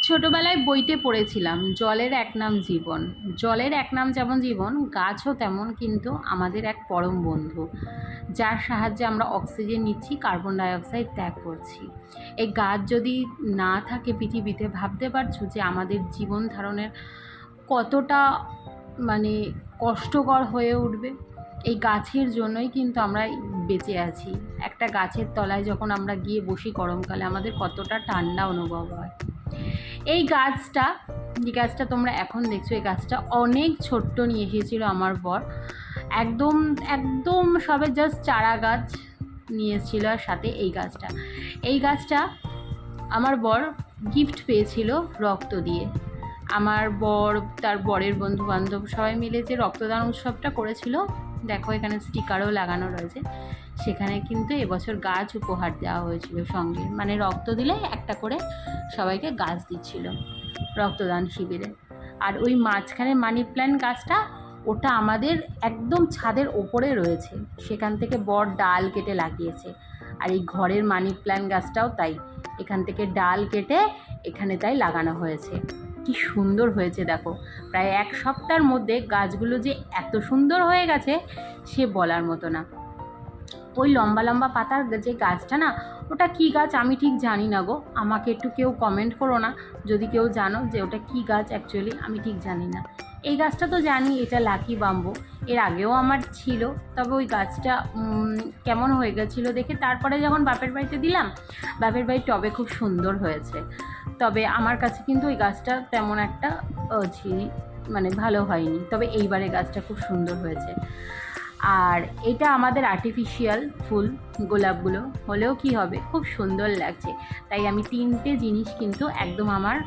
ছোটবেলায় বইতে পড়েছিলাম জলের এক নাম জীবন। জলের এক নাম যেমন জীবন, গাছও তেমন কিন্তু আমাদের এক পরম বন্ধু, যার সাহায্যে আমরা অক্সিজেন নিচ্ছি, কার্বন ডাইঅক্সাইড ত্যাগ করছি। এই গাছ যদি না থাকে পৃথিবীতে, ভাবতে পারছো যে আমাদের জীবন ধারণের কতটা মানে কষ্টকর হয়ে উঠবে। এই গাছের জন্যই কিন্তু আমরা বেঁচে আছি। একটা গাছের তলায় যখন আমরা গিয়ে বসি গরমকালে, আমাদের কতটা ঠান্ডা অনুভব হয়। এই গাছটা, যে গাছটা তোমরা এখন দেখছো, এই গাছটা অনেক ছোট্ট নিয়ে এসেছিল আমার বর। একদম একদম সবে জাস্ট চারা গাছ নিয়ে এসেছিল, আর সাথে এই গাছটা আমার বর গিফট পেয়েছিল রক্ত দিয়ে। আমার বর, তার বরের বন্ধু বান্ধব সবাই মিলে যে রক্তদান উৎসবটা করেছিল, দেখো এখানে স্টিকারও লাগানো রয়েছে, সেখানে কিন্তু এবছর গাছ উপহার দেওয়া হয়েছিল সঙ্গে, মানে রক্ত দিলে একটা করে সবাইকে গাছ দিচ্ছিল রক্তদান শিবিরে। আর ওই মাঝখানে মানি প্ল্যান্ট গাছটা, ওটা আমাদের একদম ছাদের ওপরে রয়েছে, সেখান থেকে বড় ডাল কেটে লাগিয়েছে। আর এই ঘরের মানি প্ল্যান্ট গাছটাও তাই, এখান থেকে ডাল কেটে এখানে তাই লাগানো হয়েছে। কি সুন্দর হয়েছে দেখো, প্রায় এক সপ্তাহের মধ্যে গাছগুলো যে এত সুন্দর হয়ে গেছে সে বলার মতো না। ওই লম্বা লম্বা পাতার যে গাছটা না, ওটা কী গাছ আমি ঠিক জানি না গো, আমাকে একটু কেউ কমেন্ট করো না যদি কেউ জানো যে ওটা কী গাছ, অ্যাকচুয়ালি আমি ঠিক জানি না। এই গাছটা তো জানি এটা লাকি বাম্বু, এর আগেও আমার ছিল, তবে ওই গাছটা কেমন হয়ে গেছিলো দেখে তারপরে যখন বাপের বাড়িতে দিলাম, বাপের বাড়ির টবে খুব সুন্দর হয়েছে। তবে আমার কাছে কিন্তু ওই গাছটা তেমন একটা মানে ভালো হয়নি, তবে এইবারে গাছটা খুব সুন্দর হয়েছে। আর এটা আমাদের আর্টিফিশিয়াল ফুল, গোলাপগুলো হলেও কি হবে, খুব সুন্দর লাগছে। তাই আমি 3টে জিনিস কিন্তু একদম আমার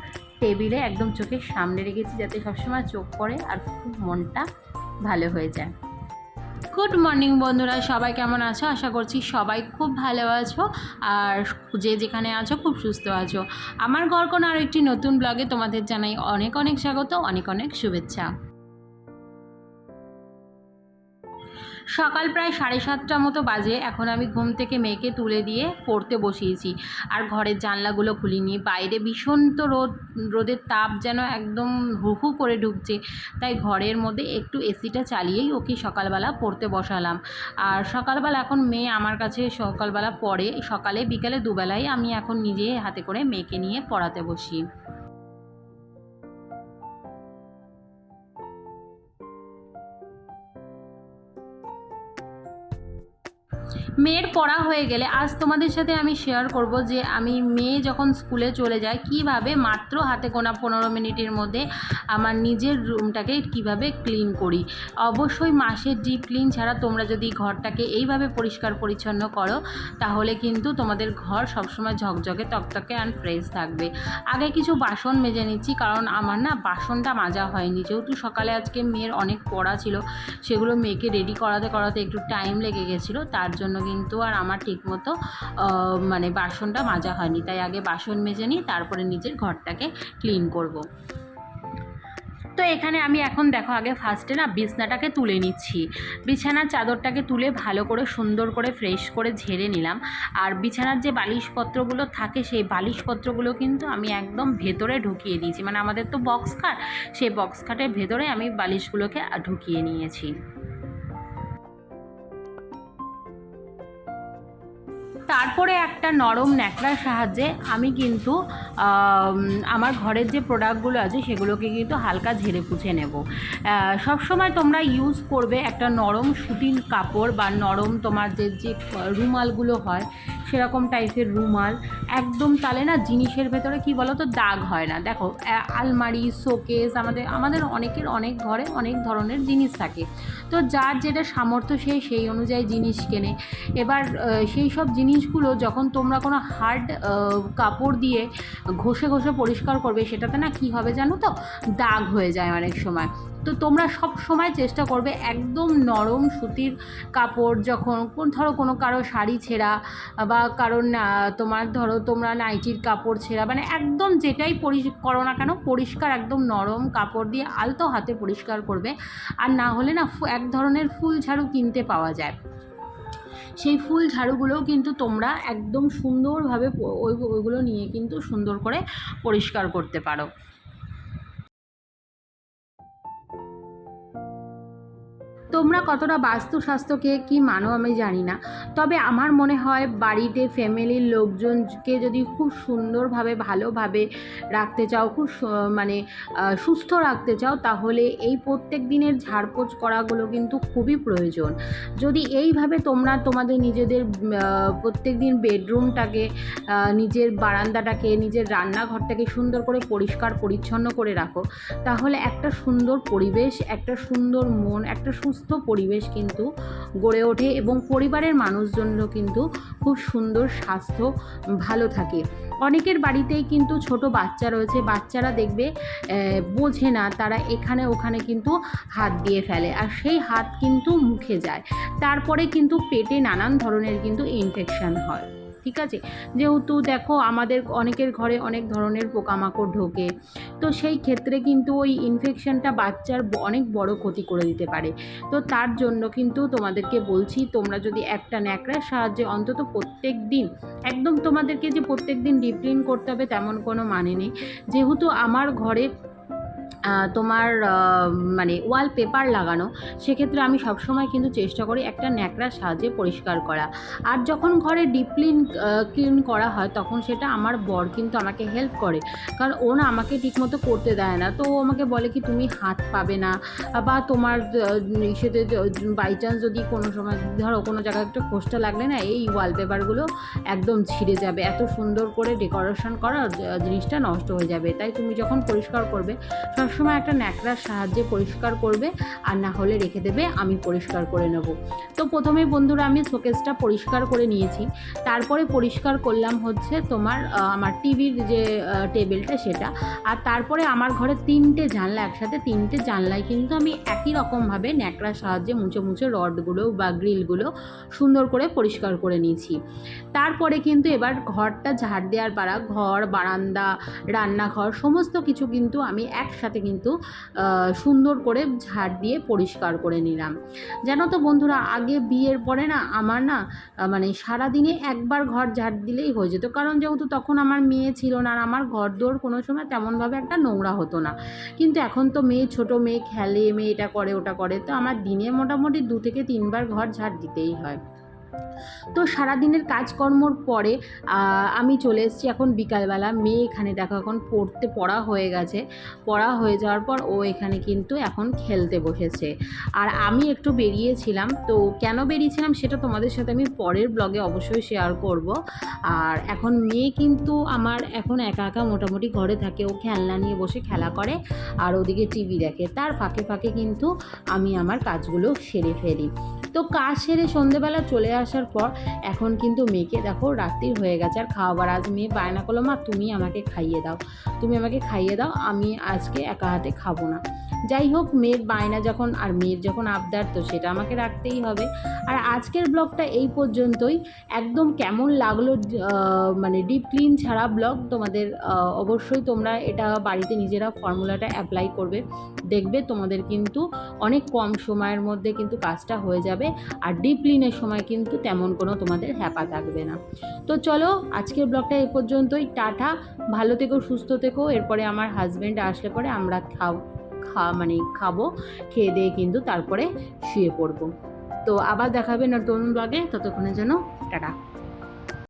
টেবিলে একদম চোখের সামনে রেখেছি, যাতে সবসময় চোখ পড়ে আর খুব মনটা ভালো হয়ে যায়। গুড মর্নিং বন্ধুরা, সবাই কেমন আছো? আশা করছি সবাই খুব ভালো আছো, আর যে যেখানে আছো খুব সুস্থ আছো। আমার ঘরকোণ আর একটি নতুন ব্লগে তোমাদের জানাই অনেক অনেক স্বাগত, অনেক অনেক শুভেচ্ছা। সকাল প্রায় 7:30 মতো বাজে, এখন আমি ঘুম থেকে মেয়েকে তুলে দিয়ে পড়তে বসিয়েছি। আর ঘরের জানলাগুলো খুলিনি, বাইরে ভীষণ তো রোদের তাপ যেন একদম হু হু করে ঢুকছে, তাই ঘরের মধ্যে একটু এসিটা চালিয়েই ওকে সকালবেলা পড়তে বসালাম। আর সকালবেলা এখন মেয়ে আমার কাছে সকালবেলা পড়ে, সকালে বিকালে দুবেলাই আমি এখন নিজে হাতে করে মেয়েকে নিয়ে পড়াতে বসি। মেয়ের পড়া হয়ে গেলে আজ তোমাদের সাথে আমি শেয়ার করব যে আমি মেয়ে যখন স্কুলে চলে যায় কিভাবে মাত্র হাতে গোনা 15 মিনিটের মধ্যে আমার নিজের রুমটাকে কিভাবে ক্লিন করি। অবশ্যই মাসের ডিপ ক্লিন ছাড়া তোমরা যদি ঘরটাকে এইভাবে পরিষ্কার পরিচ্ছন্ন করো, তাহলে কিন্তু তোমাদের ঘর সবসময় ঝকঝকে তকতকে অ্যান্ড ফ্রেশ থাকবে। আগে কিছু বাসন মেজে নিচ্ছি, কারণ আমার না বাসনটা মাজা হয়নি, যেহেতু সকালে আজকে মেয়ের অনেক পড়া ছিল, সেগুলো মেয়েকে রেডি করাতে করাতে একটু টাইম লেগে গেছিলো, তার জন্য কিন্তু আর আমার ঠিকমতো মানে বাসনটা মাজা হয়নি। তাই আগে বাসন মেজে নিই, তারপরে নিজের ঘরটাকে ক্লিন করব। তো এখানে আমি এখন দেখো আগে ফার্স্টে না বিছনাটাকে তুলে নিচ্ছি। বিছানার চাদরটাকে তুলে ভালো করে সুন্দর করে ফ্রেশ করে ঝেড়ে নিলাম। আর বিছানার যে বালিশপত্রগুলো থাকে, সেই বালিশপত্রগুলো কিন্তু আমি একদম ভেতরে ঢুকিয়ে দিয়েছি, মানে আমাদের তো বক্স খাট, সেই বক্স খাটের ভেতরে আমি বালিশগুলোকে ঢুকিয়ে নিয়েছি। তারপরে একটা নরম ন্যাকড়ার সাহায্যে আমি কিন্তু আমার ঘরের যে প্রোডাক্টগুলো আছে সেগুলোকে কিন্তু হালকা ঝেড়ে পুছে নেব। সবসময় তোমরা ইউজ করবে একটা নরম সুতির কাপড় বা নরম তোমার যে রুমালগুলো হয় সেরকম টাইপের রুমাল, একদম তাহলে না জিনিসের ভেতরে কি বলো তো দাগ হয় না। দেখো আলমারি, শোকেস, আমাদের অনেকের অনেক ঘরে অনেক ধরনের জিনিস থাকে, তো যার যেটা সামর্থ্য সেই অনুযায়ী জিনিস কেনে। এবার সেই সব জিনিসগুলো যখন তোমরা কোনো হার্ড কাপড় দিয়ে ঘষে ঘষে পরিষ্কার করবে, সেটাতে না কি হবে জানো তো, দাগ হয়ে যায় অনেক সময়। তো তোমরা সব সময় চেষ্টা করবে একদম নরম সুতির কাপড়, যখন ধরো কোনো কারো শাড়ি ছেঁড়া বা কারণ তোমার ধরো তোমরা নাইটির কাপড় ছেঁড়া, মানে একদম যেটাই করো না কেন পরিষ্কার একদম নরম কাপড় দিয়ে আলতো হাতে পরিষ্কার করবে। আর না হলে না এক ধরনের ফুল ঝাড়ু কিনতে পাওয়া যায়, সেই ফুল ঝাড়ুগুলোও কিন্তু তোমরা একদম সুন্দরভাবে ওইগুলো নিয়ে কিন্তু সুন্দর করে পরিষ্কার করতে পারো। তোমরা কতটা বাস্তুস্বাস্থ্যকে কি মানো আমি জানি না, তবে আমার মনে হয় বাড়িতে ফ্যামিলির লোকজনকে যদি খুব সুন্দরভাবে ভালোভাবে রাখতে চাও, খুব মানে সুস্থ রাখতে চাও, তাহলে এই প্রত্যেক দিনের ঝাড়পোছ করাগুলো কিন্তু খুবই প্রয়োজন। যদি এইভাবে তোমরা তোমাদের নিজেদের প্রত্যেক দিন বেডরুমটাকে, নিজের বারান্দাটাকে, নিজের রান্নাঘরটাকে সুন্দর করে পরিষ্কার পরিচ্ছন্ন করে রাখো, তাহলে একটা সুন্দর পরিবেশ, একটা সুন্দর মন, একটা সুস্থ পরিবেশ কিন্তু গড়ে ওঠে এবং পরিবারের মানুষজনও কিন্তু খুব সুন্দর স্বাস্থ্য ভালো থাকে। অনেকের বাড়িতেই কিন্তু ছোট বাচ্চা রয়েছে, বাচ্চারা দেখবে বোঝে না, তারা এখানে ওখানে কিন্তু হাত দিয়ে ফেলে, আর সেই হাত কিন্তু মুখে যায়, তারপরে কিন্তু পেটে নানান ধরনের কিন্তু ইনফেকশান হয়। ঠিক আছে, যেহেতু দেখো আমাদের অনেকের ঘরে অনেক ধরনের পোকামাকড় ঢোকে, তো সেই ক্ষেত্রে কিন্তু ওই ইনফেকশানটা বাচ্চার অনেক বড় ক্ষতি করে দিতে পারে। তো তার জন্য কিন্তু তোমাদেরকে বলছি, তোমরা যদি একটা ন্যাকড়ার সাহায্যে অন্তত প্রত্যেক দিন, একদম তোমাদেরকে যে প্রত্যেক দিন ডিপ ক্লিন করতে হবে তেমন কোনো মানে নেই। যেহেতু আমার ঘরে তোমার মানে ওয়ালপেপার লাগানো, সেক্ষেত্রে আমি সবসময় কিন্তু চেষ্টা করি একটা ন্যাকড়ার সাহায্যে পরিষ্কার করা। আর যখন ঘরে ডিপ ক্লিন করা হয় তখন সেটা আমার বর কিন্তু আমাকে হেল্প করে, কারণ ও না আমাকে ঠিকমতো করতে দেয় না। তো ও আমাকে বলে কি তুমি হাত পাবে না, বা তোমার সেতে বাই চান্স যদি কোনো সময় ধরো কোনো জায়গায় একটা খোঁজটা লাগলে না, এই ওয়ালপেপারগুলো একদম ছিঁড়ে যাবে, এত সুন্দর করে ডেকোরেশন করা জিনিসটা নষ্ট হয়ে যাবে। তাই তুমি যখন পরিষ্কার করবে সবসময় একটা ন্যাকড়ার সাহায্যে পরিষ্কার করবে, আর না হলে রেখে দেবে, আমি পরিষ্কার করে নেব। তো প্রথমে বন্ধুরা আমি শোকেসটা পরিষ্কার করে নিয়েছি, তারপরে পরিষ্কার করলাম হচ্ছে তোমার আমার টিভির যে টেবিলটা সেটা, আর তারপরে আমার ঘরে 3টে জানলা, একসাথে 3টে জানলায় কিন্তু আমি একই রকমভাবে ন্যাকড়ার সাহায্যে মুছে মুছে রডগুলো বা গ্রিলগুলো সুন্দর করে পরিষ্কার করে নিয়েছি। তারপরে কিন্তু এবার ঘরটা ঝাড় দেওয়ার পালা, ঘর, বারান্দা, রান্নাঘর সমস্ত কিছু কিন্তু আমি একসাথে কিন্তু সুন্দর করে ঝাড় দিয়ে পরিষ্কার করে নিলাম। জানো তো বন্ধুরা, আগে বিয়ের পরে না আমার না মানে সারাদিনে একবার ঘর ঝাড় দিলেই হয়ে যেত, কারণ যেহেতু তখন আমার মেয়ে ছিল না, আর আমার ঘর দোর কোনো সময় তেমনভাবে একটা নোংরা হতো না। কিন্তু এখন তো মেয়ে, ছোটো মেয়ে খেলে, মেয়ে এটা করে ওটা করে, তো আমার দিনে মোটামুটি 2 থেকে 3 বার ঘর ঝাড় দিতেই হয়। তো সারাদিনের কাজকর্মর পরে আমি চলে এসেছি এখন বিকালবেলা। মেয়ে এখানে দেখো এখন পড়া হয়ে গেছে, পড়া হয়ে যাওয়ার পর ও এখানে কিন্তু এখন খেলতে বসেছে। আর আমি একটু বেরিয়েছিলাম, তো কেন বেরিয়েছিলাম সেটা তোমাদের সাথে আমি পরের ব্লগে অবশ্যই শেয়ার করব। আর এখন মেয়ে কিন্তু আমার এখন একা একা মোটামুটি ঘরে থাকে, ও খেলনা নিয়ে বসে খেলা করে আর ওদিকে টিভি দেখে, তার ফাঁকে ফাঁকে কিন্তু আমি আমার কাজগুলো সেরে ফেলি। তো কাজ সেরে সন্ধেবেলা চলে আসার পর এখন কিন্তু মেয়েকে দেখো রাত্রি হয়ে গেছে আর খাওয়াবার, আজ মেয়ে বায়না করলো মা তুমি আমাকে খাইয়ে দাও, তুমি আমাকে খাইয়ে দাও, আমি আজকে একা হাতে খাবো না। যাই হোক, মেয়ের বায়না যখন আর মেয়ের যখন আবদার, তো সেটা আমাকে রাখতেই হবে। আর আজকের ব্লগটা এই পর্যন্তই। একদম কেমন লাগলো মানে ডিপ ক্লিন ছাড়া ব্লগ তোমাদের, অবশ্যই তোমরা এটা বাড়িতে নিজেরা ফর্মুলাটা অ্যাপ্লাই করবে, দেখবে তোমাদের কিন্তু অনেক কম সময়ের মধ্যে কিন্তু কাজটা হয়ে যাবে, আর ডিপ ক্লিনের সময় কিন্তু তেমন কোনো তোমাদের হ্যাপা থাকবে না। তো চলো আজকের ব্লগটা এই পর্যন্তই, টাটা, ভালো থেকো, সুস্থ থেকো। এরপরে আমার হাজব্যান্ড আসলে পরে আমরা খাবো, খেয়ে দিয়ে কিন্তু তারপরে শুয়ে পড়বো। তো আবার দেখাবে নতুন ব্লগে, ততক্ষণের জন্য টাটা।